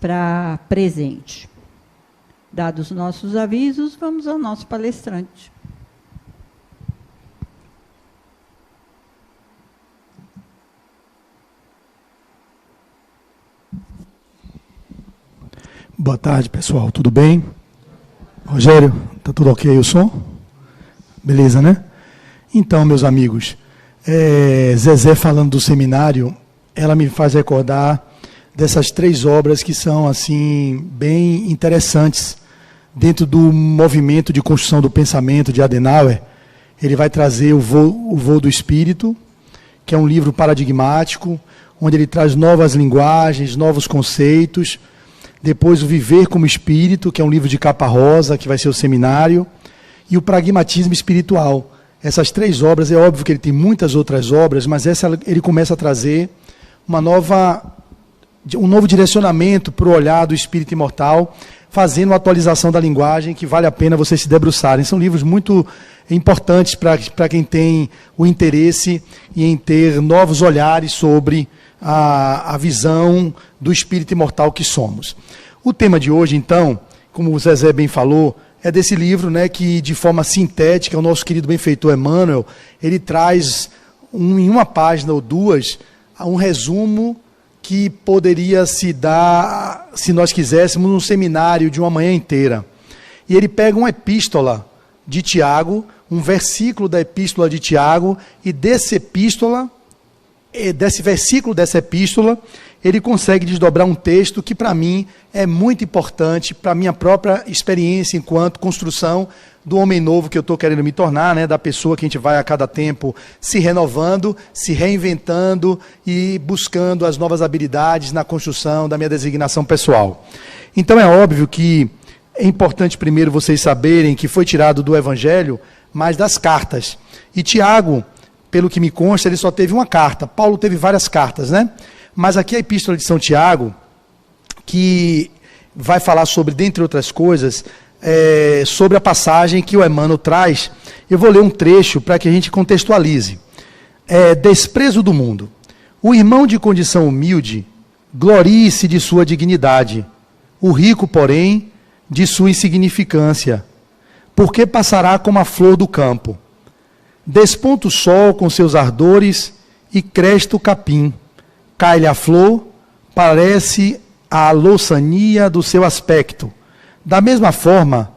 para presente. Dados os nossos avisos, vamos ao nosso palestrante. Boa tarde, pessoal. Tudo bem? Rogério, tá tudo ok o som? Beleza, né? Então, meus amigos, Zezé falando do seminário, ela me faz recordar dessas 3 obras que são, assim, bem interessantes dentro do movimento de construção do pensamento de Adenauer. Ele vai trazer o Voo do Espírito, que é um livro paradigmático, onde ele traz novas linguagens, novos conceitos. Depois o Viver como Espírito, que é um livro de capa rosa, que vai ser o seminário. E o Pragmatismo Espiritual. Essas 3 obras, é óbvio que ele tem muitas outras obras, mas essa ele começa a trazer um novo direcionamento para o olhar do espírito imortal, fazendo uma atualização da linguagem que vale a pena vocês se debruçarem. São livros muito importantes para quem tem o interesse em ter novos olhares sobre a visão do espírito imortal que somos. O tema de hoje, então, como o Zezé bem falou, é desse livro, né, que de forma sintética, o nosso querido benfeitor Emmanuel, ele traz em uma página ou 2, um resumo que poderia se dar, se nós quiséssemos, num seminário de uma manhã inteira. E ele pega uma epístola de Tiago, um versículo da epístola de Tiago, e desse versículo dessa epístola, ele consegue desdobrar um texto que, para mim, é muito importante para a minha própria experiência enquanto construção do homem novo que eu estou querendo me tornar, né, da pessoa que a gente vai a cada tempo se renovando, se reinventando e buscando as novas habilidades na construção da minha designação pessoal. Então é óbvio que é importante primeiro vocês saberem que foi tirado do Evangelho, mas das cartas. E Tiago, pelo que me consta, ele só teve uma carta. Paulo teve várias cartas, né? Mas aqui a epístola de São Tiago, que vai falar sobre, dentre outras coisas, sobre a passagem que o Emmanuel traz. Eu vou ler um trecho para que a gente contextualize. Desprezo do mundo. O irmão de condição humilde glorie-se de sua dignidade. O rico, porém, de sua insignificância, porque passará como a flor do campo. Desponta o sol com seus ardores e cresta o capim. Cai-lhe a flor, parece a louçania do seu aspecto. Da mesma forma,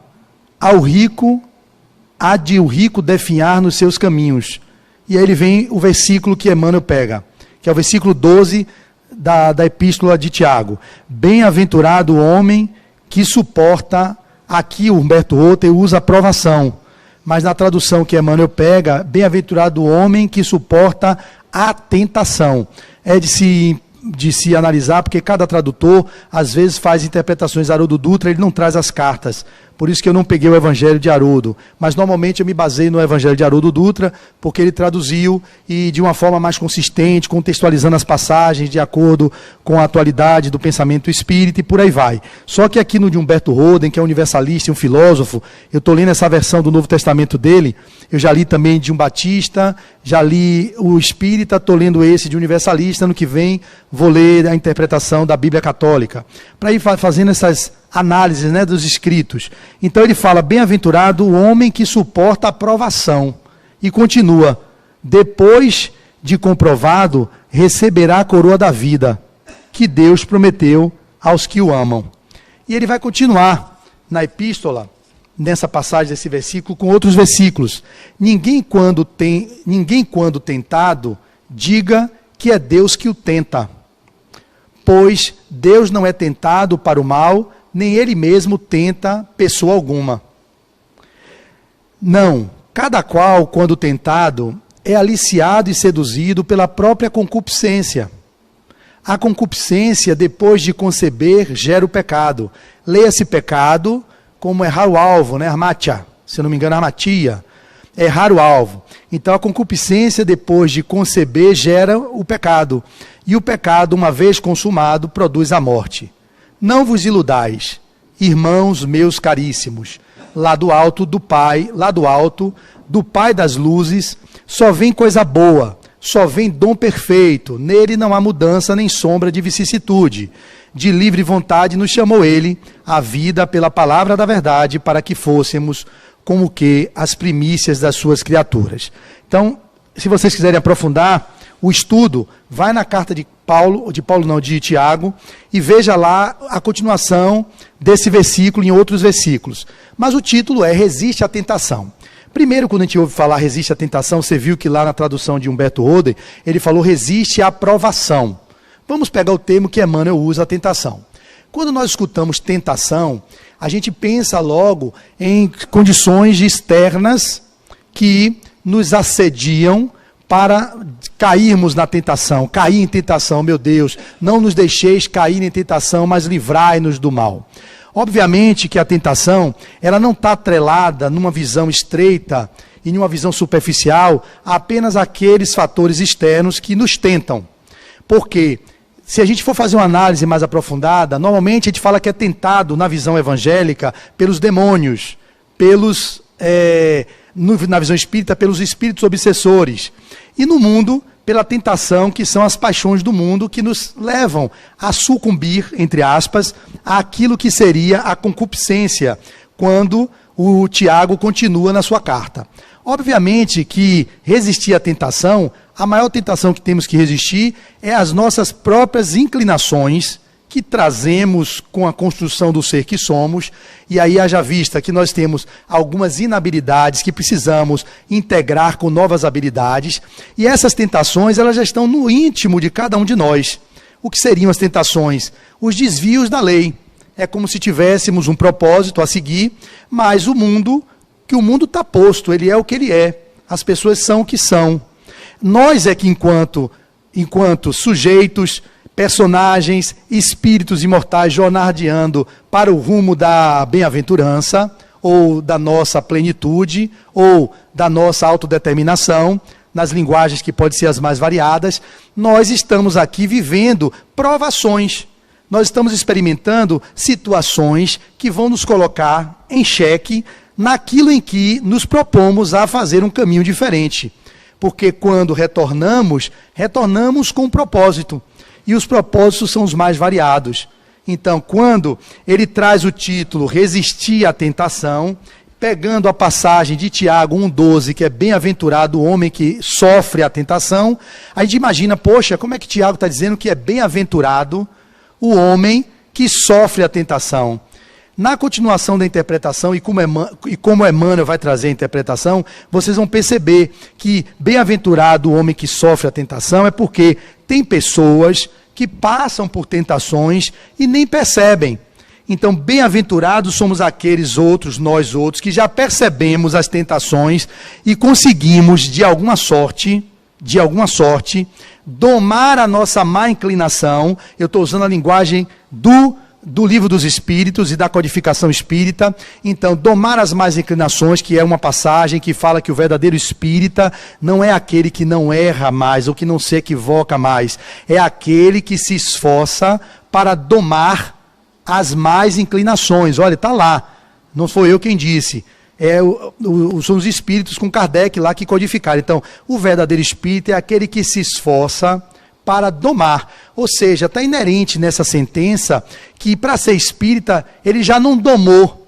há de o rico definhar nos seus caminhos. E aí ele vem o versículo que Emmanuel pega, que é o versículo 12 da epístola de Tiago. Bem-aventurado o homem que suporta, aqui o Humberto Rother usa a provação, mas na tradução que Emmanuel pega, bem-aventurado o homem que suporta a tentação. É de se analisar, porque cada tradutor, às vezes, faz interpretações. Haroldo Dutra, ele não traz as cartas. Por isso que eu não peguei o Evangelho de Haroldo. Mas, normalmente, eu me baseio no Evangelho de Haroldo Dutra, porque ele traduziu e de uma forma mais consistente, contextualizando as passagens de acordo com a atualidade do pensamento espírita e por aí vai. Só que aqui no de Humberto Roden, que é um universalista e um filósofo, eu estou lendo essa versão do Novo Testamento dele, eu já li também de um Batista, já li o Espírita, estou lendo esse de universalista, ano que vem vou ler a interpretação da Bíblia Católica, para ir fazendo essas análises, né, dos escritos. Então ele fala, bem-aventurado o homem que suporta a provação. E continua, depois de comprovado, receberá a coroa da vida, que Deus prometeu aos que o amam. E ele vai continuar na epístola, nessa passagem desse versículo, com outros versículos. Ninguém quando tentado, diga que é Deus que o tenta. Pois Deus não é tentado para o mal, nem ele mesmo tenta pessoa alguma. Não, cada qual, quando tentado, é aliciado e seduzido pela própria concupiscência. A concupiscência, depois de conceber, gera o pecado. Leia-se pecado como errar o alvo, né? Armatia, se eu não me engano, armatia. Errar o alvo. Então a concupiscência, depois de conceber, gera o pecado. E o pecado, uma vez consumado, produz a morte. Não vos iludais, irmãos meus caríssimos, lá do alto do Pai das luzes, só vem coisa boa, só vem dom perfeito, nele não há mudança nem sombra de vicissitude. De livre vontade nos chamou ele à vida pela palavra da verdade, para que fôssemos como que as primícias das suas criaturas. Então, se vocês quiserem aprofundar o estudo, vai na carta de Tiago, e veja lá a continuação desse versículo em outros versículos. Mas o título é Resiste à Tentação. Primeiro, quando a gente ouve falar resiste à tentação, você viu que lá na tradução de Humberto Roder, ele falou resiste à provação. Vamos pegar o termo que Emmanuel usa, a tentação. Quando nós escutamos tentação, a gente pensa logo em condições externas que nos assediam para cairmos na tentação, cair em tentação, meu Deus, não nos deixeis cair em tentação, mas livrai-nos do mal. Obviamente que a tentação, ela não está atrelada numa visão estreita e numa visão superficial a apenas aqueles fatores externos que nos tentam. Porque se a gente for fazer uma análise mais aprofundada, normalmente a gente fala que é tentado na visão evangélica pelos demônios, na visão espírita, pelos espíritos obsessores. E no mundo, pela tentação, que são as paixões do mundo, que nos levam a sucumbir, entre aspas, àquilo que seria a concupiscência, quando o Tiago continua na sua carta. Obviamente que resistir à tentação, a maior tentação que temos que resistir é as nossas próprias inclinações, que trazemos com a construção do ser que somos, e aí haja vista que nós temos algumas inabilidades que precisamos integrar com novas habilidades, e essas tentações elas já estão no íntimo de cada um de nós. O que seriam as tentações? Os desvios da lei. É como se tivéssemos um propósito a seguir, mas o mundo está posto, ele é o que ele é. As pessoas são o que são. Nós é que enquanto sujeitos, personagens, espíritos imortais jornadeando para o rumo da bem-aventurança, ou da nossa plenitude, ou da nossa autodeterminação, nas linguagens que podem ser as mais variadas, nós estamos aqui vivendo provações. Nós estamos experimentando situações que vão nos colocar em xeque naquilo em que nos propomos a fazer um caminho diferente. Porque quando retornamos com um propósito. E os propósitos são os mais variados. Então, quando ele traz o título Resistir à Tentação, pegando a passagem de Tiago 1,12, que é bem-aventurado o homem que sofre a tentação, a gente imagina, poxa, como é que Tiago está dizendo que é bem-aventurado o homem que sofre a tentação? Na continuação da interpretação, e como Emmanuel vai trazer a interpretação, vocês vão perceber que bem-aventurado o homem que sofre a tentação é porque tem pessoas que passam por tentações e nem percebem. Então, bem-aventurados somos nós outros, que já percebemos as tentações e conseguimos, de alguma sorte, domar a nossa má inclinação. Eu estou usando a linguagem do Livro dos Espíritos e da codificação espírita. Então, domar as más inclinações, que é uma passagem que fala que o verdadeiro espírita não é aquele que não erra mais ou que não se equivoca mais, é aquele que se esforça para domar as más inclinações. Olha, está lá, não sou eu quem disse, são os espíritos com Kardec lá que codificaram. Então, o verdadeiro espírita é aquele que se esforça para domar. Ou seja, está inerente nessa sentença que para ser espírita ele já não domou.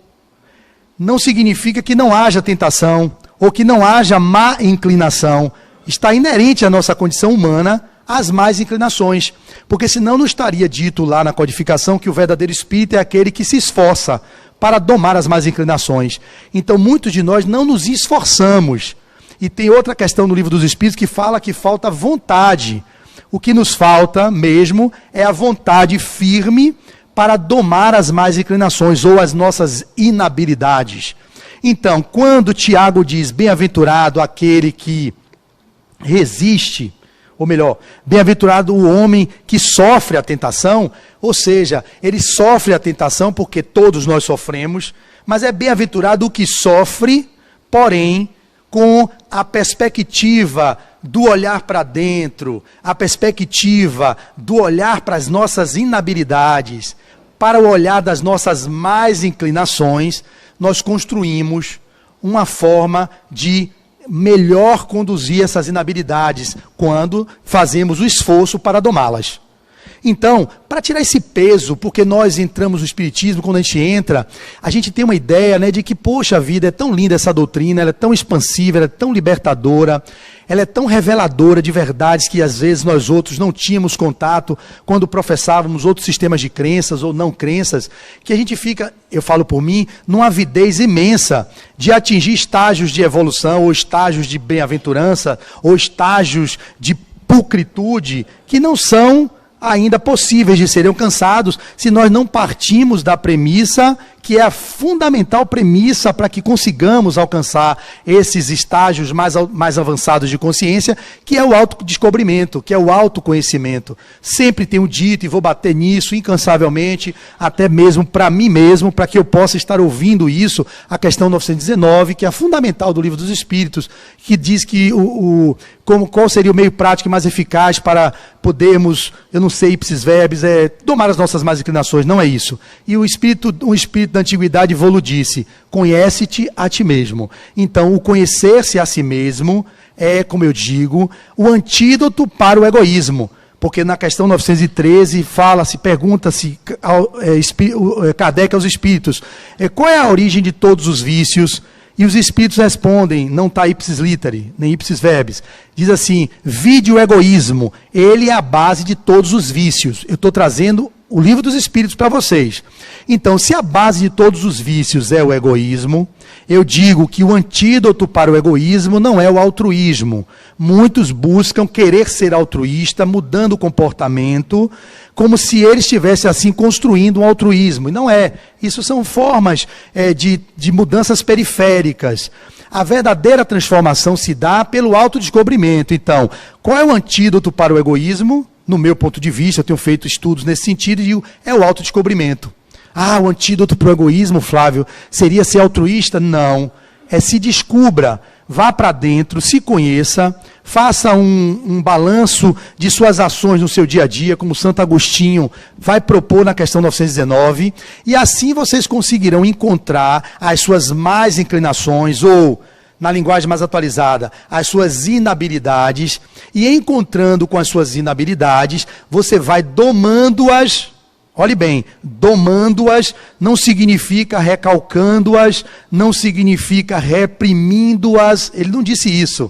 Não significa que não haja tentação ou que não haja má inclinação. Está inerente à nossa condição humana as más inclinações. Porque senão não estaria dito lá na codificação que o verdadeiro espírita é aquele que se esforça para domar as más inclinações. Então muitos de nós não nos esforçamos. E tem outra questão no Livro dos Espíritos que fala que falta vontade. O que nos falta mesmo é a vontade firme para domar as más inclinações ou as nossas inabilidades. Então, quando Tiago diz, bem-aventurado aquele que resiste, ou melhor, bem-aventurado o homem que sofre a tentação, ou seja, ele sofre a tentação porque todos nós sofremos, mas é bem-aventurado o que sofre, porém, com a perspectiva do olhar para dentro, a perspectiva do olhar para as nossas inabilidades, para o olhar das nossas más inclinações, nós construímos uma forma de melhor conduzir essas inabilidades quando fazemos o esforço para domá-las. Então, para tirar esse peso, porque nós entramos no Espiritismo, quando a gente tem uma ideia, né, de que, poxa vida, é tão linda essa doutrina, ela é tão expansiva, ela é tão libertadora, ela é tão reveladora de verdades que às vezes nós outros não tínhamos contato quando professávamos outros sistemas de crenças ou não crenças, que a gente fica, eu falo por mim, numa avidez imensa de atingir estágios de evolução, ou estágios de bem-aventurança, ou estágios de pulcritude, que não são ainda possíveis de serem alcançados se nós não partimos da premissa que é a fundamental premissa para que consigamos alcançar esses estágios mais avançados de consciência, que é o autodescobrimento, que é o autoconhecimento. Sempre tenho dito, e vou bater nisso incansavelmente, até mesmo para mim mesmo, para que eu possa estar ouvindo isso, a questão 919, que é a fundamental do Livro dos Espíritos, que diz que qual seria o meio prático e mais eficaz para podermos, eu não sei, ipsis verbis, domar as nossas más inclinações. Não é isso. E um espírito da antiguidade Volo disse: conhece-te a ti mesmo. Então, o conhecer-se a si mesmo é, como eu digo, o antídoto para o egoísmo. Porque na questão 913 pergunta-se Kardec aos espíritos, qual é a origem de todos os vícios? E os espíritos respondem, não está ipsis literi, nem ipsis verbis. Diz assim: vide o egoísmo, ele é a base de todos os vícios. Eu estou trazendo o Livro dos Espíritos para vocês. Então, se a base de todos os vícios é o egoísmo, eu digo que o antídoto para o egoísmo não é o altruísmo. Muitos buscam querer ser altruísta, mudando o comportamento, como se ele estivesse assim construindo um altruísmo. E não é. Isso são formas de mudanças periféricas. A verdadeira transformação se dá pelo autodescobrimento. Então, qual é o antídoto para o egoísmo? No meu ponto de vista, eu tenho feito estudos nesse sentido, e é o autodescobrimento. O antídoto para o egoísmo, Flávio, seria ser altruísta? Não. Se descubra, vá para dentro, se conheça, faça um balanço de suas ações no seu dia a dia, como Santo Agostinho vai propor na questão 919, e assim vocês conseguirão encontrar as suas más inclinações, ou, na linguagem mais atualizada, as suas inabilidades, e encontrando com as suas inabilidades, você vai domando-as. Olhe bem, domando-as não significa recalcando-as, não significa reprimindo-as. Ele não disse isso.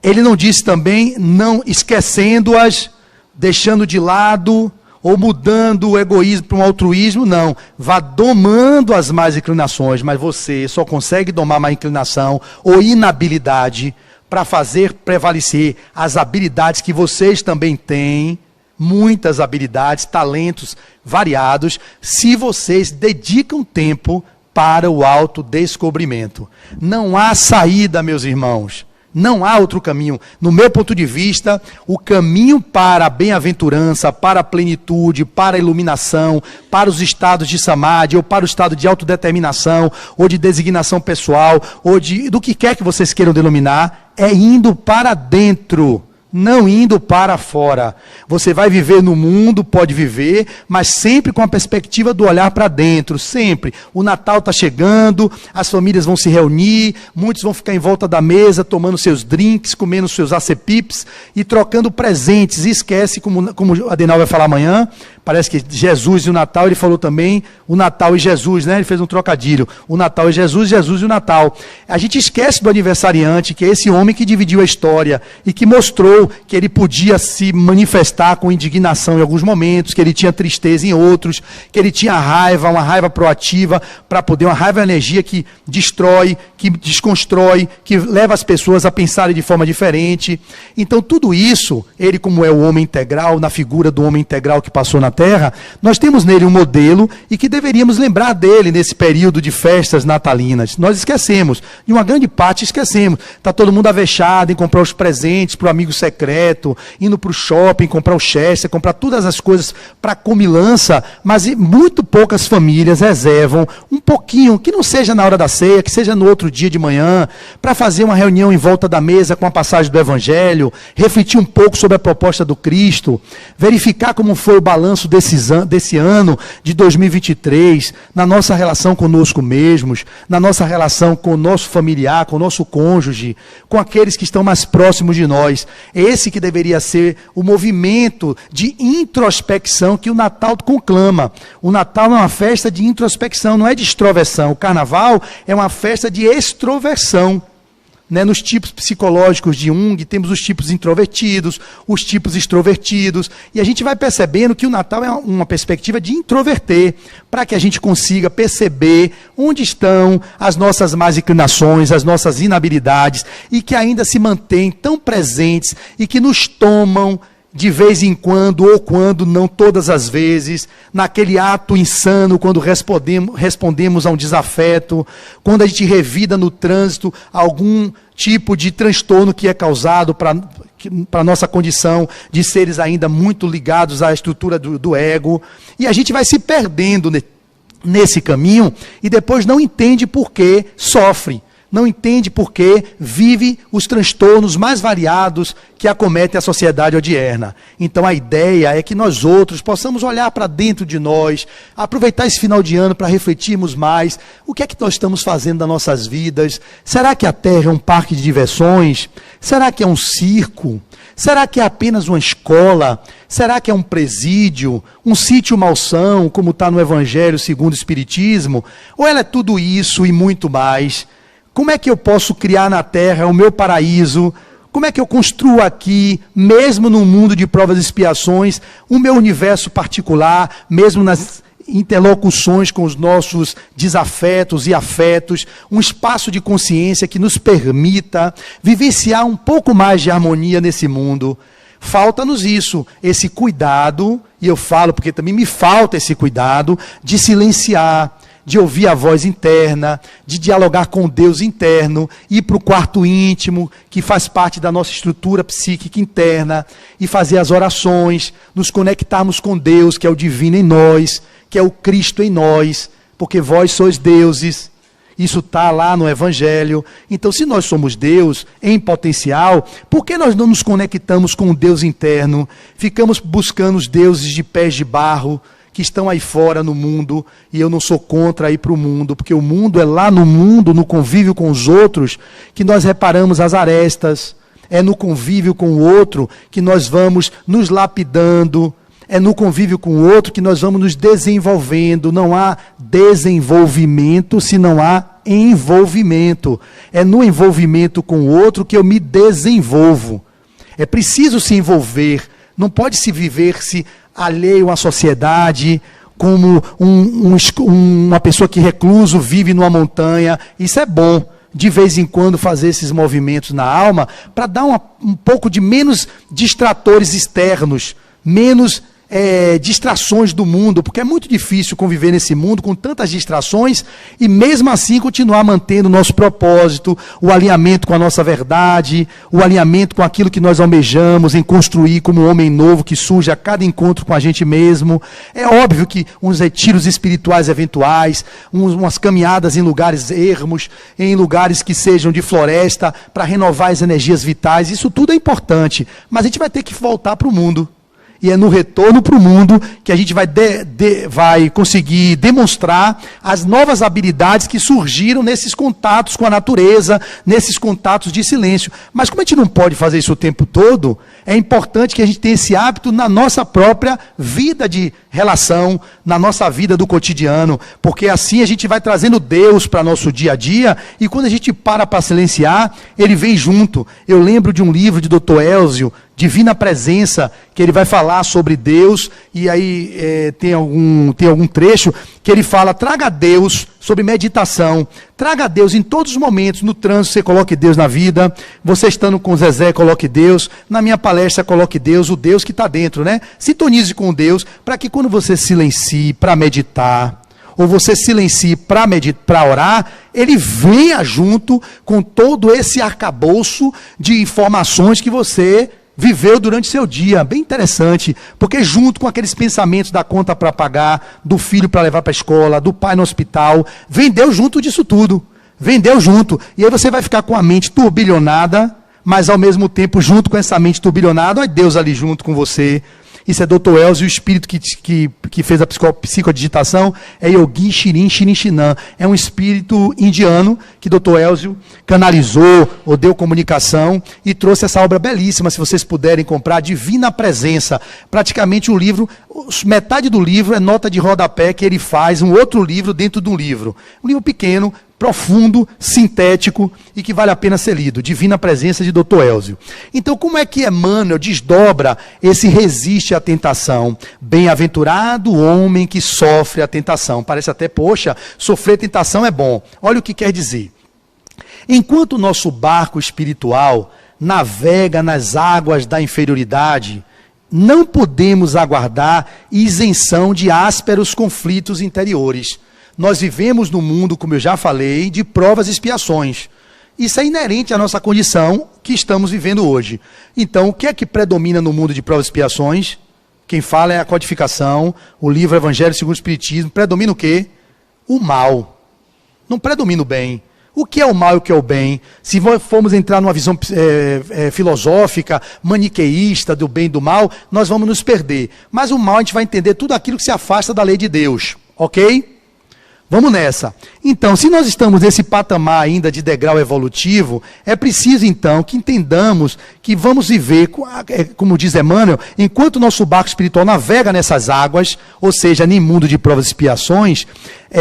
Ele não disse também não esquecendo-as, deixando de lado, ou mudando o egoísmo para um altruísmo. Não, vá domando as más inclinações, mas você só consegue domar má inclinação ou inabilidade para fazer prevalecer as habilidades que vocês também têm, muitas habilidades, talentos variados, se vocês dedicam tempo para o autodescobrimento. Não há saída, meus irmãos. Não há outro caminho. No meu ponto de vista, o caminho para a bem-aventurança, para a plenitude, para a iluminação, para os estados de samadhi, ou para o estado de autodeterminação, ou de designação pessoal, ou do que quer que vocês queiram denominar, é indo para dentro, não indo para fora. Você vai viver no mundo, pode viver, mas sempre com a perspectiva do olhar para dentro, sempre. O Natal está chegando, as famílias vão se reunir, muitos vão ficar em volta da mesa, tomando seus drinks, comendo seus acepips e trocando presentes. E esquece, como o Adenal vai falar amanhã, parece que Jesus e o Natal, ele falou também o Natal e Jesus, né? Ele fez um trocadilho. O Natal é Jesus, Jesus e o Natal. A gente esquece do aniversariante, que é esse homem que dividiu a história e que mostrou que ele podia se manifestar com indignação em alguns momentos, que ele tinha tristeza em outros, que ele tinha raiva, uma raiva proativa, para poder, uma raiva é uma energia que destrói, que desconstrói, que leva as pessoas a pensarem de forma diferente. Então tudo isso, ele como é o homem integral, na figura do homem integral que passou na Terra, nós temos nele um modelo e que deveríamos lembrar dele nesse período de festas natalinas. Nós esquecemos, de uma grande parte esquecemos. Está todo mundo avexado em comprar os presentes para o amigo secreto, indo para o shopping, comprar o Chester, comprar todas as coisas para comilança, mas muito poucas famílias reservam um um pouquinho, que não seja na hora da ceia, que seja no outro dia de manhã, para fazer uma reunião em volta da mesa com a passagem do Evangelho, refletir um pouco sobre a proposta do Cristo, verificar como foi o balanço desse ano de 2023, na nossa relação conosco mesmos, na nossa relação com o nosso familiar, com o nosso cônjuge, com aqueles que estão mais próximos de nós. É esse que deveria ser o movimento de introspecção que o Natal conclama. O Natal é uma festa de introspecção, não é de extroversão. O Carnaval é uma festa de extroversão. Né? Nos tipos psicológicos de Jung, temos os tipos introvertidos, os tipos extrovertidos, e a gente vai percebendo que o Natal é uma perspectiva de introverter, para que a gente consiga perceber onde estão as nossas más inclinações, as nossas inabilidades, e que ainda se mantêm tão presentes e que nos tomam de vez em quando, ou quando, não todas as vezes, naquele ato insano, quando respondemos a um desafeto, quando a gente revida no trânsito algum tipo de transtorno que é causado para a nossa condição de seres ainda muito ligados à estrutura do ego, e a gente vai se perdendo nesse caminho, e depois não entende por que sofre. Não entende por que vive os transtornos mais variados que acometem a sociedade odierna. Então a ideia é que nós outros possamos olhar para dentro de nós, aproveitar esse final de ano para refletirmos mais o que é que nós estamos fazendo nas nossas vidas. Será que a Terra é um parque de diversões? Será que é um circo? Será que é apenas uma escola? Será que é um presídio? Um sítio malsão, como está no Evangelho segundo o Espiritismo? Ou ela é tudo isso e muito mais? Como é que eu posso criar na Terra o meu paraíso? Como é que eu construo aqui, mesmo num mundo de provas e expiações, o meu universo particular, mesmo nas interlocuções com os nossos desafetos e afetos, um espaço de consciência que nos permita vivenciar um pouco mais de harmonia nesse mundo? Falta-nos isso, esse cuidado, e eu falo porque também me falta esse cuidado, de silenciar, de ouvir a voz interna, de dialogar com o Deus interno, ir para o quarto íntimo, que faz parte da nossa estrutura psíquica interna, e fazer as orações, nos conectarmos com Deus, que é o divino em nós, que é o Cristo em nós, porque vós sois deuses. Isso está lá no Evangelho. Então, se nós somos Deus em potencial, por que nós não nos conectamos com o Deus interno? Ficamos buscando os deuses de pés de barro, que estão aí fora no mundo, e eu não sou contra ir para o mundo, porque o mundo é lá no mundo, no convívio com os outros, que nós reparamos as arestas, é no convívio com o outro que nós vamos nos lapidando, é no convívio com o outro que nós vamos nos desenvolvendo. Não há desenvolvimento se não há envolvimento. É no envolvimento com o outro que eu me desenvolvo. É preciso se envolver, não pode se viver-se alheio à sociedade, como uma pessoa que recluso vive numa montanha. Isso é bom, de vez em quando, fazer esses movimentos na alma, para dar um pouco de menos distratores externos, menos distrações do mundo, porque é muito difícil conviver nesse mundo com tantas distrações e mesmo assim continuar mantendo o nosso propósito, o alinhamento com a nossa verdade, o alinhamento com aquilo que nós almejamos em construir como um homem novo que surge a cada encontro com a gente mesmo. É óbvio que uns retiros espirituais eventuais, umas caminhadas em lugares ermos, em lugares que sejam de floresta, para renovar as energias vitais, isso tudo é importante, mas a gente vai ter que voltar para o mundo. E é no retorno para o mundo que a gente vai conseguir demonstrar as novas habilidades que surgiram nesses contatos com a natureza, nesses contatos de silêncio. Mas como a gente não pode fazer isso o tempo todo, é importante que a gente tenha esse hábito na nossa própria vida de relação, na nossa vida do cotidiano, porque assim a gente vai trazendo Deus para nosso dia a dia, e quando a gente para silenciar, ele vem junto. Eu lembro de um livro de Dr. Elzio, Divina Presença, que ele vai falar sobre Deus, e aí tem algum trecho que ele fala: traga Deus, sobre meditação, traga Deus em todos os momentos. No trânsito você coloque Deus na vida, você estando com o Zezé, coloque Deus, na minha palestra coloque Deus, o Deus que está dentro, né? Sintonize com Deus, para que quando você silencie para meditar, ou você silencie para orar, ele venha junto com todo esse arcabouço de informações que você viveu durante seu dia. Bem interessante, porque junto com aqueles pensamentos da conta para pagar, do filho para levar para a escola, do pai no hospital, vendeu junto disso tudo. Vendeu junto. E aí você vai ficar com a mente turbilhonada, mas ao mesmo tempo, junto com essa mente turbilhonada, olha Deus ali junto com você. Isso é Dr. Elzio, o espírito que fez a psicodigitação é Yogi Shirin Shinan. É um espírito indiano que Dr. Elzio canalizou, ou deu comunicação, e trouxe essa obra belíssima, se vocês puderem comprar, Divina Presença. Praticamente um livro, metade do livro é nota de rodapé que ele faz, um outro livro dentro de um livro. Um livro pequeno, profundo, sintético e que vale a pena ser lido. Divina Presença de Dr. Elzio. Então, como é que Emmanuel desdobra esse resiste à tentação? Bem-aventurado o homem que sofre a tentação. Parece até, poxa, sofrer tentação é bom. Olha o que quer dizer. Enquanto o nosso barco espiritual navega nas águas da inferioridade, não podemos aguardar isenção de ásperos conflitos interiores. Nós vivemos num mundo, como eu já falei, de provas e expiações. Isso é inerente à nossa condição que estamos vivendo hoje. Então, o que é que predomina no mundo de provas e expiações? Quem fala é a codificação, o livro Evangelho segundo o Espiritismo. Predomina o quê? O mal. Não predomina o bem. O que é o mal e o que é o bem? Se formos entrar numa visão filosófica, maniqueísta do bem e do mal, nós vamos nos perder. Mas o mal a gente vai entender tudo aquilo que se afasta da lei de Deus. Ok? Vamos nessa. Então, se nós estamos nesse patamar ainda de degrau evolutivo, é preciso então que entendamos que vamos viver, como diz Emmanuel, enquanto o nosso barco espiritual navega nessas águas, ou seja, no mundo de provas e expiações,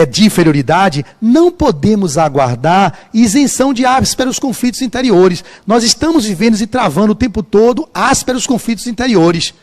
de inferioridade, não podemos aguardar isenção de ásperos conflitos interiores. Nós estamos vivendo e travando o tempo todo ásperos conflitos interiores.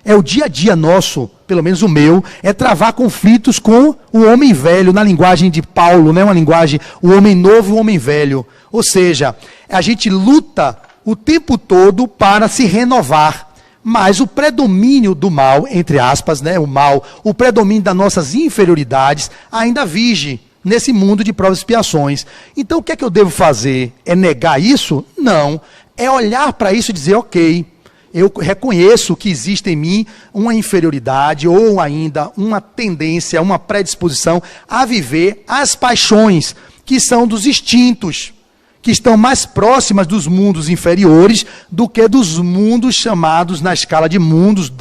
É o dia a dia nosso, pelo menos o meu, é travar conflitos com o homem velho, na linguagem de Paulo, né? Uma linguagem, o homem novo e o homem velho. Ou seja, a gente luta o tempo todo para se renovar. Mas o predomínio do mal, entre aspas, né? O mal, o predomínio das nossas inferioridades ainda vige nesse mundo de provas e expiações. Então o que é que eu devo fazer? É negar isso? Não. É olhar para isso e dizer, ok, eu reconheço que existe em mim uma inferioridade ou ainda uma tendência, uma predisposição a viver as paixões que são dos instintos, que estão mais próximas dos mundos inferiores do que dos mundos chamados, na escala de mundos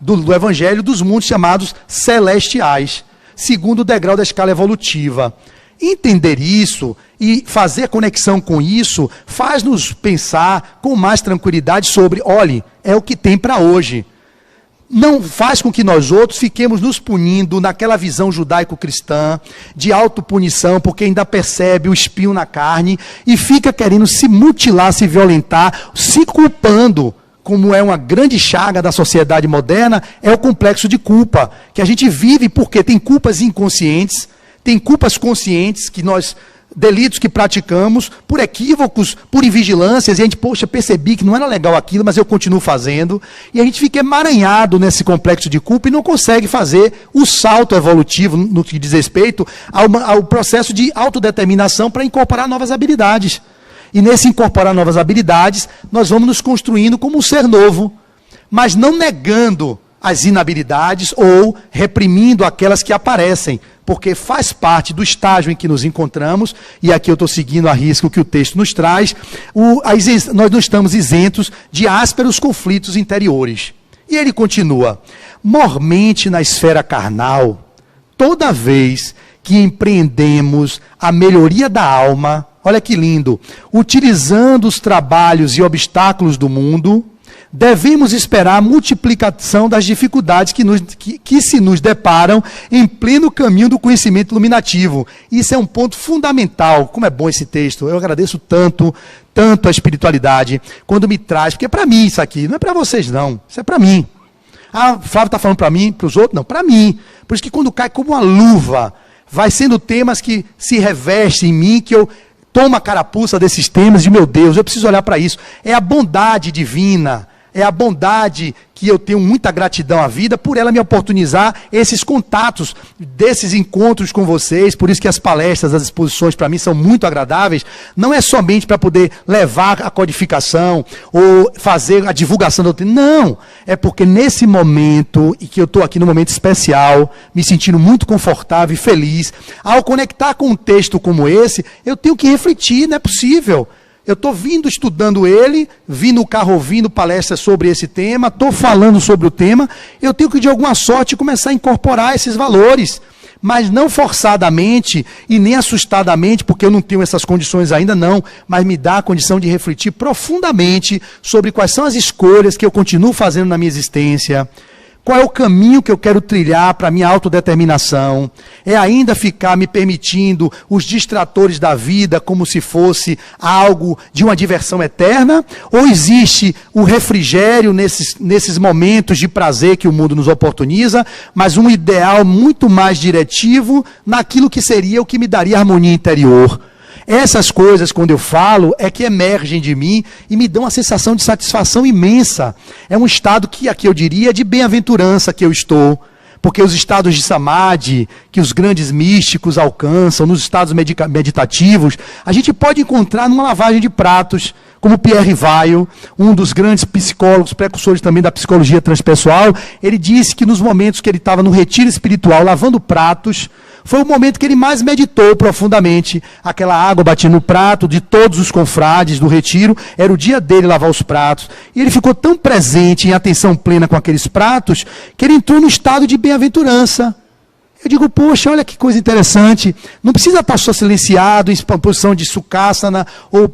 do Evangelho, dos mundos chamados celestiais, segundo o degrau da escala evolutiva. Entender isso e fazer conexão com isso faz-nos pensar com mais tranquilidade sobre, olhe, é o que tem para hoje. Não faz com que nós outros fiquemos nos punindo naquela visão judaico-cristã de autopunição, porque ainda percebe o espinho na carne e fica querendo se mutilar, se violentar, se culpando. Como é uma grande chaga da sociedade moderna, é o complexo de culpa, que a gente vive porque tem culpas inconscientes, tem culpas conscientes, delitos que praticamos, por equívocos, por invigilâncias, e a gente, poxa, percebi que não era legal aquilo, mas eu continuo fazendo, e a gente fica emaranhado nesse complexo de culpa e não consegue fazer o salto evolutivo, no que diz respeito ao processo de autodeterminação para incorporar novas habilidades. E nesse incorporar novas habilidades, nós vamos nos construindo como um ser novo, mas não negando as inabilidades ou reprimindo aquelas que aparecem, porque faz parte do estágio em que nos encontramos, e aqui eu estou seguindo a risca o que o texto nos traz, nós não estamos isentos de ásperos conflitos interiores. E ele continua, mormente na esfera carnal, toda vez que empreendemos a melhoria da alma, olha que lindo, utilizando os trabalhos e obstáculos do mundo, devemos esperar a multiplicação das dificuldades que se nos deparam em pleno caminho do conhecimento iluminativo. Isso é um ponto fundamental. Como é bom esse texto. Eu agradeço tanto a espiritualidade, quando me traz, porque é para mim isso aqui, não é para vocês não, isso é para mim. Ah, o Flávio está falando para mim, para os outros? Não, para mim. Por isso que quando cai como uma luva, vai sendo temas que se revestem em mim, que eu tomo a carapuça desses temas de, meu Deus, eu preciso olhar para isso. É a bondade divina, é a bondade que eu tenho muita gratidão à vida por ela me oportunizar esses contatos, desses encontros com vocês. Por isso que as palestras, as exposições para mim são muito agradáveis. Não é somente para poder levar a codificação ou fazer a divulgação da doutrina. Não, é porque nesse momento, e que eu estou aqui num momento especial, me sentindo muito confortável e feliz, ao conectar com um texto como esse, eu tenho que refletir, não é possível. Eu estou estudando ele, vim no carro ouvindo palestras sobre esse tema, estou falando sobre o tema, eu tenho que, de alguma sorte, começar a incorporar esses valores, mas não forçadamente e nem assustadamente, porque eu não tenho essas condições ainda não, mas me dá a condição de refletir profundamente sobre quais são as escolhas que eu continuo fazendo na minha existência. Qual é o caminho que eu quero trilhar para a minha autodeterminação? É ainda ficar me permitindo os distratores da vida como se fosse algo de uma diversão eterna? Ou existe o refrigério nesses momentos de prazer que o mundo nos oportuniza, mas um ideal muito mais diretivo naquilo que seria o que me daria harmonia interior? Essas coisas, quando eu falo, é que emergem de mim e me dão uma sensação de satisfação imensa. É um estado que, aqui eu diria, de bem-aventurança que eu estou. Porque os estados de samadhi, que os grandes místicos alcançam, nos estados meditativos, a gente pode encontrar numa lavagem de pratos, como Pierre Rivail, um dos grandes psicólogos, precursores também da psicologia transpessoal. Ele disse que nos momentos que ele estava no retiro espiritual, lavando pratos, foi o momento que ele mais meditou profundamente. Aquela água batia no prato de todos os confrades do retiro, era o dia dele lavar os pratos. E ele ficou tão presente, em atenção plena com aqueles pratos, que ele entrou no estado de bem-aventurança. Eu digo, poxa, olha que coisa interessante. Não precisa estar só silenciado em posição de sukhasana ou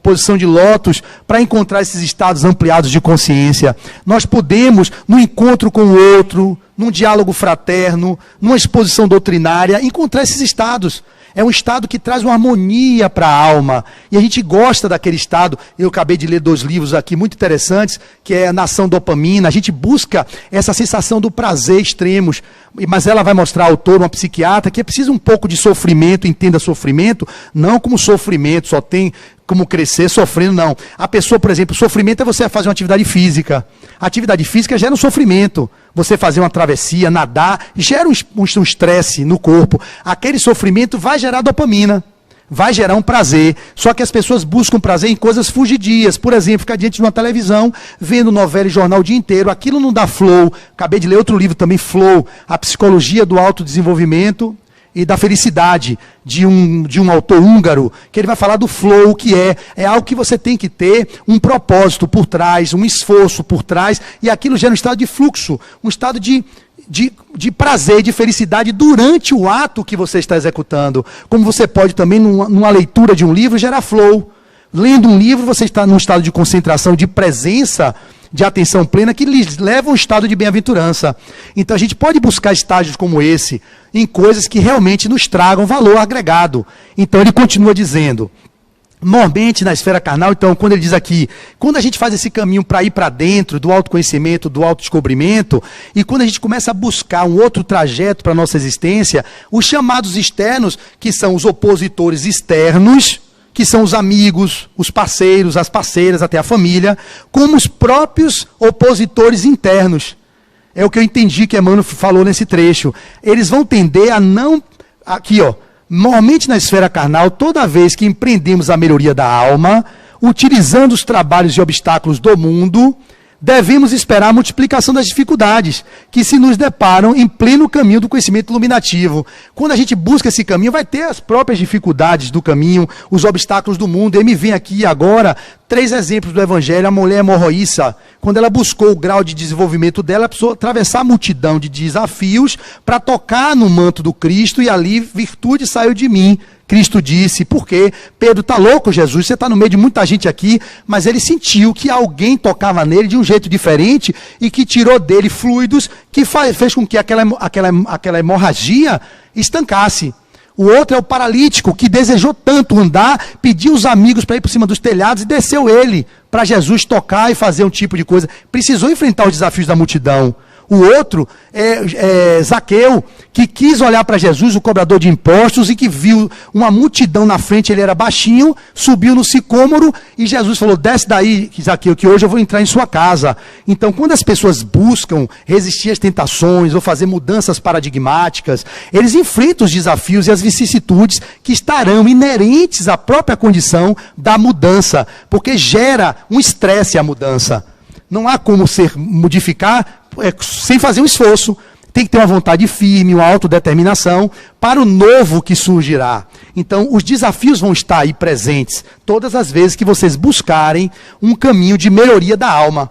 posição de lótus para encontrar esses estados ampliados de consciência. Nós podemos, no encontro com o outro, num diálogo fraterno, numa exposição doutrinária, encontrar esses estados. É um estado que traz uma harmonia para a alma. E a gente gosta daquele estado. Eu acabei de ler 2 livros aqui muito interessantes, que é Nação Dopamina. A gente busca essa sensação do prazer extremos. Mas ela vai mostrar ao autor, uma psiquiatra, que é preciso um pouco de sofrimento, entenda sofrimento, não como sofrimento, só tem como crescer sofrendo, não. A pessoa, por exemplo, sofrimento é você fazer uma atividade física. A atividade física gera um sofrimento. Você fazer uma travessia, nadar, gera um estresse no corpo. Aquele sofrimento vai gerar dopamina, vai gerar um prazer. Só que as pessoas buscam prazer em coisas fugidias. Por exemplo, ficar diante de uma televisão, vendo novela e jornal o dia inteiro. Aquilo não dá flow. Acabei de ler outro livro também, Flow, a psicologia do autodesenvolvimento e da felicidade, de um autor húngaro, que ele vai falar do flow, que é algo que você tem que ter um propósito por trás, um esforço por trás, e aquilo gera um estado de fluxo, um estado de prazer, de felicidade durante o ato que você está executando. Como você pode também, numa leitura de um livro, gerar flow. Lendo um livro, você está num estado de concentração, de presença, de atenção plena, que lhes leva a um estado de bem-aventurança. Então a gente pode buscar estágios como esse, em coisas que realmente nos tragam valor agregado. Então ele continua dizendo, normalmente na esfera carnal, então quando ele diz aqui, quando a gente faz esse caminho para ir para dentro do autoconhecimento, do autodescobrimento, e quando a gente começa a buscar um outro trajeto para a nossa existência, os chamados externos, que são os opositores externos, que são os amigos, os parceiros, as parceiras, até a família, como os próprios opositores internos. É o que eu entendi que Emmanuel falou nesse trecho. Eles vão tender a não... Aqui, ó. Normalmente na esfera carnal, toda vez que empreendemos a melhoria da alma, utilizando os trabalhos e obstáculos do mundo, devemos esperar a multiplicação das dificuldades que se nos deparam em pleno caminho do conhecimento iluminativo. Quando a gente busca esse caminho, vai ter as próprias dificuldades do caminho, os obstáculos do mundo. E me vem aqui agora 3 exemplos do Evangelho. A mulher hemorroíça, quando ela buscou o grau de desenvolvimento dela, ela precisou atravessar a multidão de desafios para tocar no manto do Cristo, e ali virtude saiu de mim. Cristo disse, por quê? Pedro, está louco, Jesus? Você está no meio de muita gente aqui, mas ele sentiu que alguém tocava nele de um jeito diferente e que tirou dele fluidos que fez com que aquela hemorragia estancasse. O outro é o paralítico, que desejou tanto andar, pediu os amigos para ir por cima dos telhados e desceu ele para Jesus tocar e fazer um tipo de coisa. Precisou enfrentar os desafios da multidão. O outro é Zaqueu, que quis olhar para Jesus, o cobrador de impostos, e que viu uma multidão na frente, ele era baixinho, subiu no sicômoro, e Jesus falou, desce daí, Zaqueu, que hoje eu vou entrar em sua casa. Então, quando as pessoas buscam resistir às tentações, ou fazer mudanças paradigmáticas, eles enfrentam os desafios e as vicissitudes que estarão inerentes à própria condição da mudança, porque gera um estresse a mudança. Não há como modificar sem fazer um esforço. Tem que ter uma vontade firme, uma autodeterminação para o novo que surgirá. Então, os desafios vão estar aí presentes todas as vezes que vocês buscarem um caminho de melhoria da alma.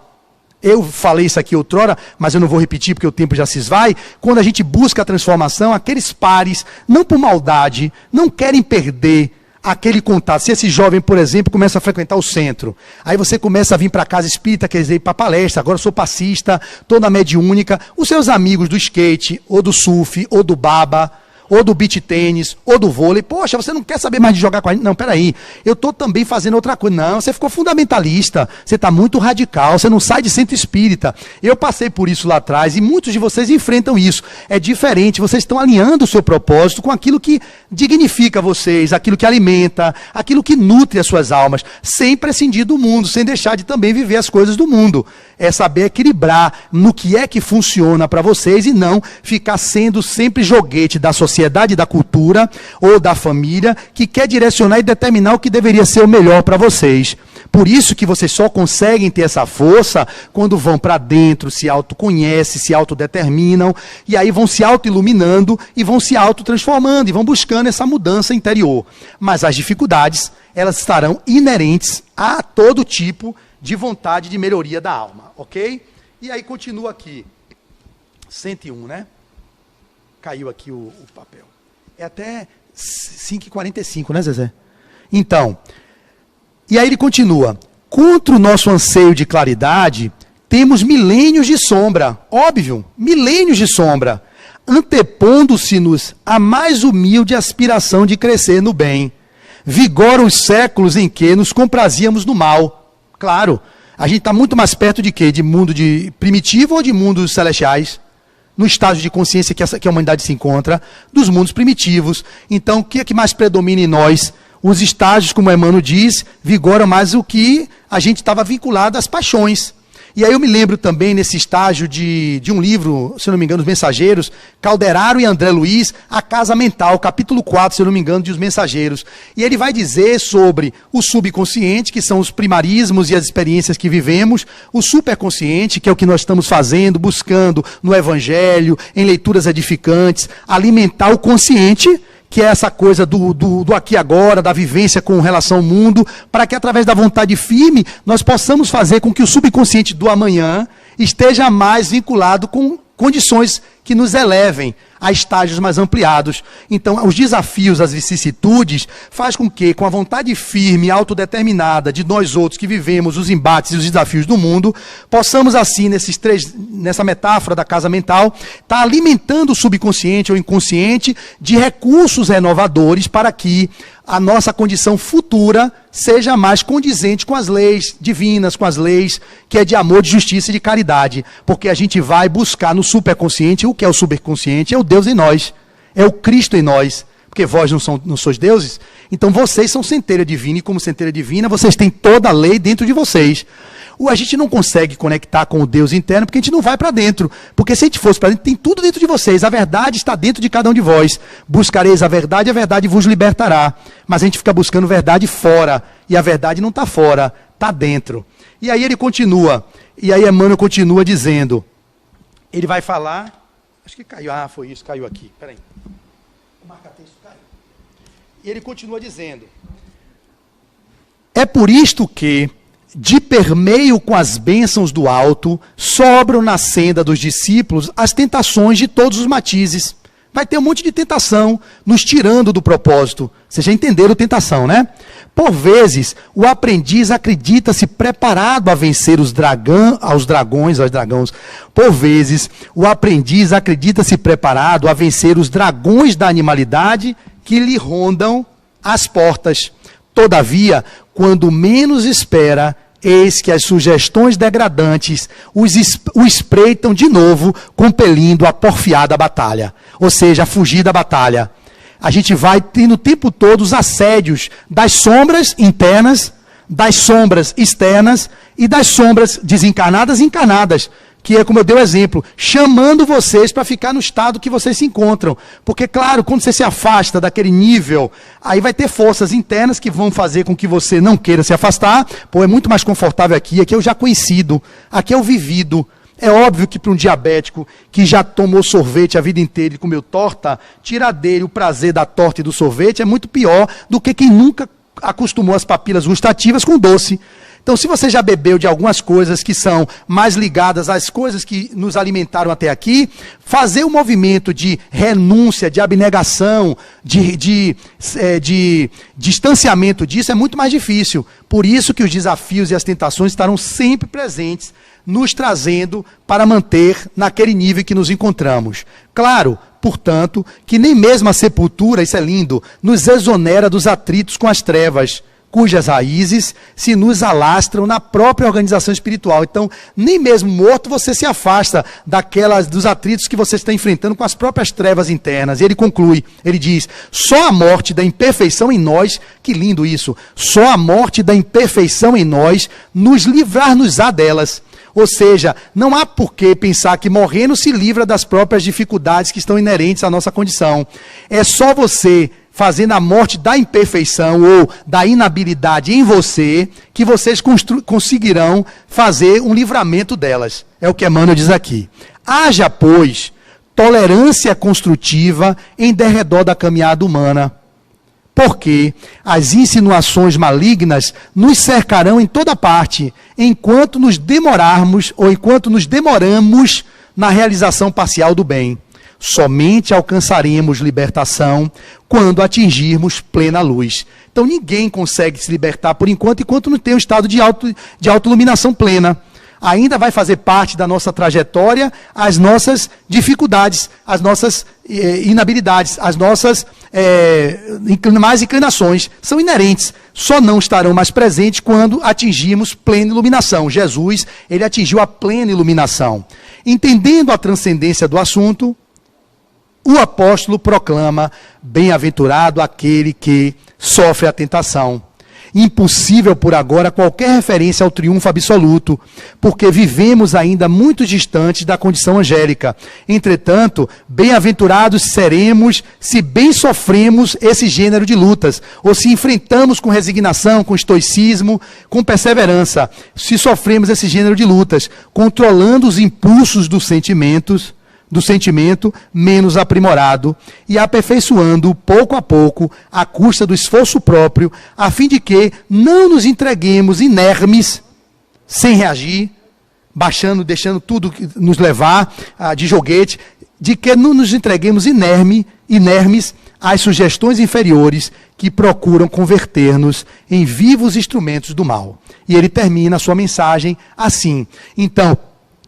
Eu falei isso aqui outrora, mas eu não vou repetir porque o tempo já se esvai. Quando a gente busca a transformação, aqueles pares, não por maldade, não querem perder aquele contato. Se esse jovem, por exemplo, começa a frequentar o centro, aí você começa a vir para a casa espírita, quer dizer, ir para palestra, agora eu sou passista, estou na mediúnica, os seus amigos do skate, ou do surf, ou do baba, ou do beach tênis, ou do vôlei, poxa, você não quer saber mais de jogar com a gente? Não, peraí, eu estou também fazendo outra coisa. Não, você ficou fundamentalista, você está muito radical, você não sai de centro espírita. Eu passei por isso lá atrás e muitos de vocês enfrentam isso. É diferente, vocês estão alinhando o seu propósito com aquilo que dignifica vocês, aquilo que alimenta, aquilo que nutre as suas almas, sem prescindir do mundo, sem deixar de também viver as coisas do mundo. É saber equilibrar no que é que funciona para vocês e não ficar sendo sempre joguete da sociedade, da cultura ou da família que quer direcionar e determinar o que deveria ser o melhor para vocês. Por isso que vocês só conseguem ter essa força quando vão para dentro, se autoconhecem, se autodeterminam, e aí vão se autoiluminando e vão se autotransformando e vão buscando essa mudança interior. Mas as dificuldades, elas estarão inerentes a todo tipo de vontade de melhoria da alma, ok? E aí continua aqui, 101, né? Caiu aqui o papel. É até 5h45, né, Zezé? Então, e aí ele continua. Contra o nosso anseio de claridade, temos milênios de sombra. Óbvio, milênios de sombra. Antepondo-se-nos a mais humilde aspiração de crescer no bem. Vigoram os séculos em que nos comprazíamos no mal. Claro, a gente está muito mais perto de quê? De mundo primitivo ou de mundos celestiais? No estágio de consciência que a humanidade se encontra, dos mundos primitivos. Então, o que é que mais predomina em nós? Os estágios, como Emmanuel diz, vigoram mais o que a gente estava vinculado às paixões. E aí eu me lembro também, nesse estágio de um livro, se eu não me engano, Os Mensageiros, Calderaro e André Luiz, A Casa Mental, capítulo 4, se eu não me engano, de Os Mensageiros. E ele vai dizer sobre o subconsciente, que são os primarismos e as experiências que vivemos, o superconsciente, que é o que nós estamos fazendo, buscando no Evangelho, em leituras edificantes, alimentar o consciente, que é essa coisa do aqui e agora, da vivência com relação ao mundo, para que através da vontade firme nós possamos fazer com que o subconsciente do amanhã esteja mais vinculado com condições que nos elevem a estágios mais ampliados. Então, os desafios, as vicissitudes, faz com que, com a vontade firme e autodeterminada de nós outros que vivemos os embates e os desafios do mundo, possamos assim, nessa metáfora da casa mental, estar alimentando o subconsciente ou inconsciente de recursos renovadores para que a nossa condição futura seja mais condizente com as leis divinas, com as leis que é de amor, de justiça e de caridade. Porque a gente vai buscar no superconsciente, o que é o superconsciente? É o Deus em nós, é o Cristo em nós. Porque vós não sois deuses, então vocês são centelha divina, e como centelha divina, vocês têm toda a lei dentro de vocês. A gente não consegue conectar com o Deus interno, porque a gente não vai para dentro. Porque se a gente fosse para dentro, tem tudo dentro de vocês. A verdade está dentro de cada um de vós. Buscareis a verdade vos libertará. Mas a gente fica buscando verdade fora. E a verdade não está fora, está dentro. E aí ele continua. E aí Emmanuel continua dizendo. Ele vai falar. Acho que caiu. Ah, foi isso, caiu aqui. Peraí. O marca-texto caiu. E ele continua dizendo. É por isto que, de permeio com as bênçãos do alto, sobram na senda dos discípulos as tentações de todos os matizes. Vai ter um monte de tentação nos tirando do propósito. Vocês já entenderam tentação, né? Por vezes, o aprendiz acredita-se preparado a vencer aos dragões. Por vezes, o aprendiz acredita-se preparado a vencer os dragões da animalidade que lhe rondam as portas. Todavia, quando menos espera, eis que as sugestões degradantes o espreitam de novo, compelindo a porfiar da batalha, ou seja, a fugir da batalha. A gente vai tendo o tempo todo os assédios das sombras internas, das sombras externas e das sombras desencarnadas e encarnadas, que é como eu dei o exemplo, chamando vocês para ficar no estado que vocês se encontram. Porque, claro, quando você se afasta daquele nível, aí vai ter forças internas que vão fazer com que você não queira se afastar. Pô, é muito mais confortável aqui é o já conhecido, aqui é o vivido. É óbvio que para um diabético que já tomou sorvete a vida inteira e comeu torta, tirar dele o prazer da torta e do sorvete é muito pior do que quem nunca acostumou as papilas gustativas com doce. Então, se você já bebeu de algumas coisas que são mais ligadas às coisas que nos alimentaram até aqui, fazer o movimento de renúncia, de abnegação, de distanciamento disso é muito mais difícil. Por isso que os desafios e as tentações estarão sempre presentes, nos trazendo para manter naquele nível que nos encontramos. Claro, portanto, que nem mesmo a sepultura, isso é lindo, nos exonera dos atritos com as trevas, cujas raízes se nos alastram na própria organização espiritual. Então, nem mesmo morto você se afasta dos atritos que você está enfrentando com as próprias trevas internas. E ele conclui, ele diz, só a morte da imperfeição em nós, que lindo isso, só a morte da imperfeição em nós nos livrar-nos-á delas. Ou seja, não há por que pensar que morrendo se livra das próprias dificuldades que estão inerentes à nossa condição. É só você fazendo a morte da imperfeição ou da inabilidade em você, que vocês conseguirão fazer um livramento delas. É o que Emmanuel diz aqui. Haja, pois, tolerância construtiva em derredor da caminhada humana, porque as insinuações malignas nos cercarão em toda parte, enquanto nos demoramos na realização parcial do bem. Somente alcançaremos libertação quando atingirmos plena luz. Então ninguém consegue se libertar por enquanto não tem um estado de autoiluminação plena. Ainda vai fazer parte da nossa trajetória as nossas dificuldades, as nossas inabilidades, as nossas más inclinações. São inerentes, só não estarão mais presentes quando atingirmos plena iluminação. Jesus, ele atingiu a plena iluminação. Entendendo a transcendência do assunto, o apóstolo proclama, bem-aventurado aquele que sofre a tentação. Impossível por agora qualquer referência ao triunfo absoluto, porque vivemos ainda muito distantes da condição angélica. Entretanto, bem-aventurados seremos se bem sofremos esse gênero de lutas, ou se enfrentamos com resignação, com estoicismo, com perseverança, se sofremos esse gênero de lutas, controlando os impulsos do sentimento menos aprimorado e aperfeiçoando pouco a pouco à custa do esforço próprio, a fim de que não nos entreguemos inermes, sem reagir, deixando tudo nos levar de joguete, de que não nos entreguemos inermes às sugestões inferiores que procuram converter-nos em vivos instrumentos do mal. E ele termina a sua mensagem assim. Então,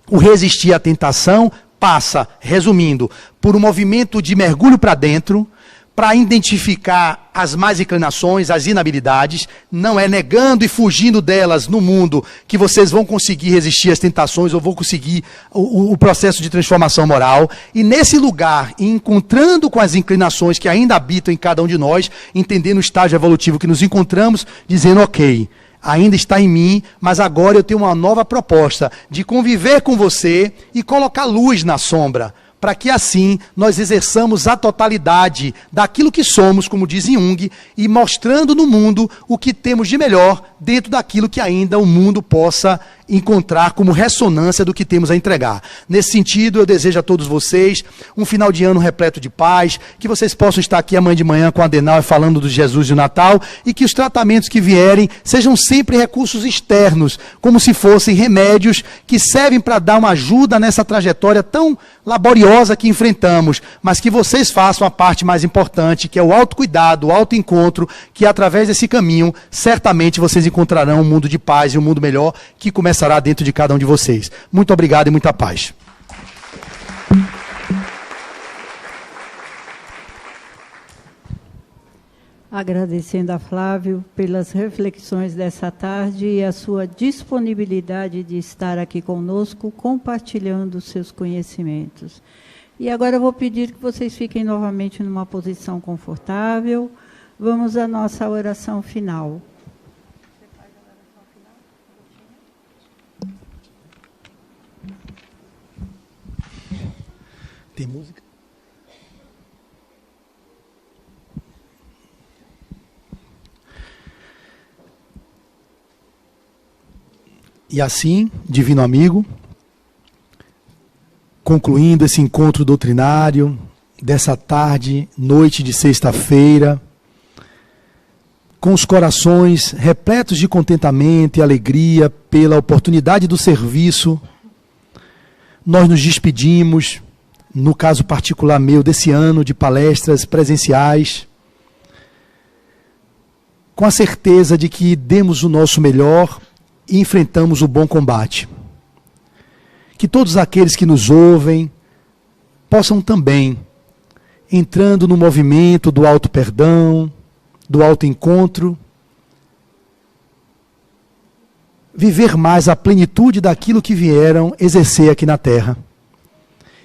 o resistir à tentação passa, resumindo, por um movimento de mergulho para dentro, para identificar as más inclinações, as inabilidades. Não é negando e fugindo delas no mundo que vocês vão conseguir resistir às tentações ou vão conseguir o processo de transformação moral. E nesse lugar, encontrando com as inclinações que ainda habitam em cada um de nós, entendendo o estágio evolutivo que nos encontramos, dizendo, ok, ainda está em mim, mas agora eu tenho uma nova proposta de conviver com você e colocar luz na sombra, para que assim nós exerçamos a totalidade daquilo que somos, como diz Jung, e mostrando no mundo o que temos de melhor dentro daquilo que ainda o mundo possa encontrar como ressonância do que temos a entregar. Nesse sentido, eu desejo a todos vocês um final de ano repleto de paz, que vocês possam estar aqui amanhã de manhã com a Adenauer falando do Jesus e o Natal, e que os tratamentos que vierem sejam sempre recursos externos, como se fossem remédios que servem para dar uma ajuda nessa trajetória tão laboriosa que enfrentamos, mas que vocês façam a parte mais importante, que é o autocuidado, o autoencontro, que através desse caminho, certamente vocês encontrarão um mundo de paz e um mundo melhor, que começará dentro de cada um de vocês. Muito obrigado e muita paz. agradecendo a Flávio pelas reflexões dessa tarde e a sua disponibilidade de estar aqui conosco, compartilhando os seus conhecimentos. E agora eu vou pedir que vocês fiquem novamente numa posição confortável. Vamos à nossa oração final. Tem música? E assim, divino amigo, concluindo esse encontro doutrinário dessa tarde, noite de sexta-feira, com os corações repletos de contentamento e alegria pela oportunidade do serviço, nós nos despedimos, no caso particular meu, desse ano de palestras presenciais, com a certeza de que demos o nosso melhor e enfrentamos o bom combate. Que todos aqueles que nos ouvem possam também, entrando no movimento do auto-perdão, do auto-encontro, viver mais a plenitude daquilo que vieram exercer aqui na Terra.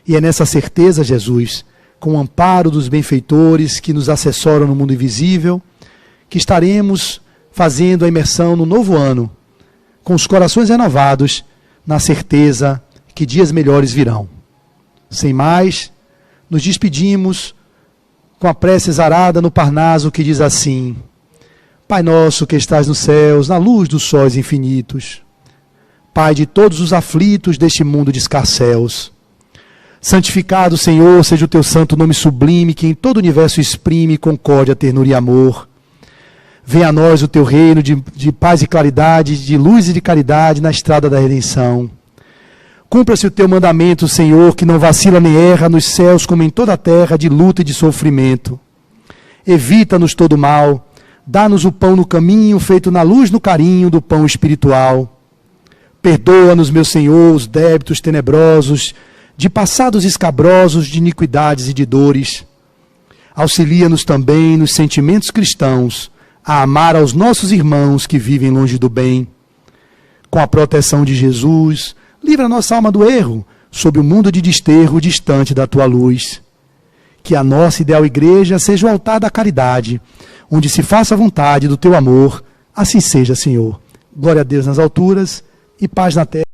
E é nessa certeza, Jesus, com o amparo dos benfeitores que nos assessoram no mundo invisível, que estaremos fazendo a imersão no novo ano, com os corações renovados, na certeza que dias melhores virão. Sem mais, nos despedimos com a prece exarada no Parnaso que diz assim: Pai nosso que estás nos céus, na luz dos sóis infinitos, Pai de todos os aflitos deste mundo de escarcéus, santificado, Senhor, seja o teu santo nome sublime, que em todo o universo exprime concórdia, ternura e amor. Venha a nós o teu reino de paz e claridade, de luz e de caridade na estrada da redenção. Cumpra-se o teu mandamento, Senhor, que não vacila nem erra nos céus como em toda a terra, de luta e de sofrimento. Evita-nos todo mal, dá-nos o pão no caminho, feito na luz, no carinho do pão espiritual. Perdoa-nos, meu Senhor, os débitos tenebrosos, de passados escabrosos, de iniquidades e de dores. Auxilia-nos também nos sentimentos cristãos, a amar aos nossos irmãos que vivem longe do bem. Com a proteção de Jesus, livra a nossa alma do erro, sob o mundo de desterro distante da tua luz. Que a nossa ideal igreja seja o altar da caridade, onde se faça a vontade do teu amor. Assim seja, Senhor. Glória a Deus nas alturas e paz na terra.